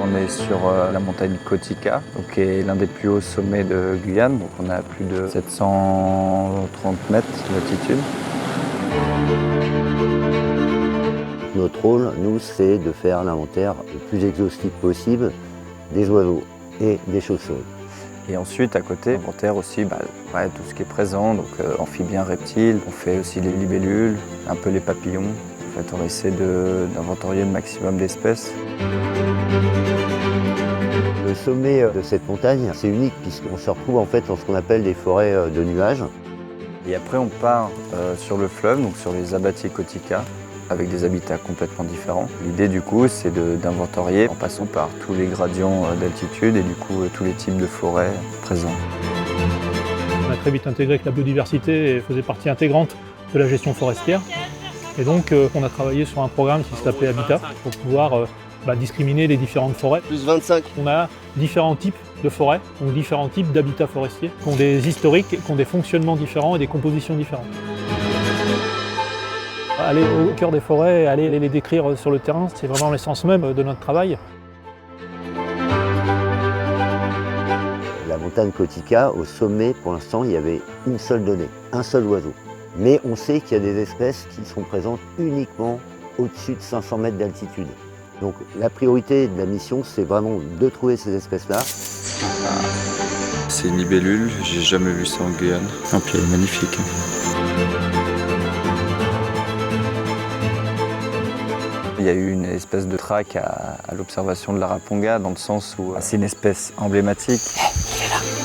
On est sur la montagne Kotika, donc, qui est l'un des plus hauts sommets de Guyane. Donc on a plus de 730 mètres d'altitude. Notre rôle, nous, c'est de faire l'inventaire le plus exhaustif possible des oiseaux et des chauves-souris. Et ensuite, à côté, on enterre aussi tout ce qui est présent, donc amphibiens, reptiles. On fait aussi les libellules, un peu les papillons. En fait, on essaie d'inventorier le maximum d'espèces. Le sommet de cette montagne, c'est unique puisqu'on se retrouve en fait dans ce qu'on appelle des forêts de nuages. Et après, on part sur le fleuve, donc sur les abbatiers Kotika, avec des habitats complètement différents. L'idée du coup, c'est d'inventorier en passant par tous les gradients d'altitude et du coup tous les types de forêts présents. On a très vite intégré que la biodiversité faisait partie intégrante de la gestion forestière. Et donc on a travaillé sur un programme qui s'appelait Habitat pour pouvoir discriminer les différentes forêts. Plus 25. On a différents types de forêts, donc différents types d'habitats forestiers, qui ont des historiques, qui ont des fonctionnements différents et des compositions différentes. Aller au cœur des forêts, aller les décrire sur le terrain, c'est vraiment l'essence même de notre travail. La montagne Kotika, au sommet, pour l'instant, il y avait une seule donnée, un seul oiseau. Mais on sait qu'il y a des espèces qui sont présentes uniquement au-dessus de 500 mètres d'altitude. Donc la priorité de la mission, c'est vraiment de trouver ces espèces-là. C'est une libellule, j'ai jamais vu ça en Guyane. Et puis elle est magnifique. Il y a eu une espèce de trac à l'observation de l'Araponga, dans le sens où c'est une espèce emblématique. Il est là.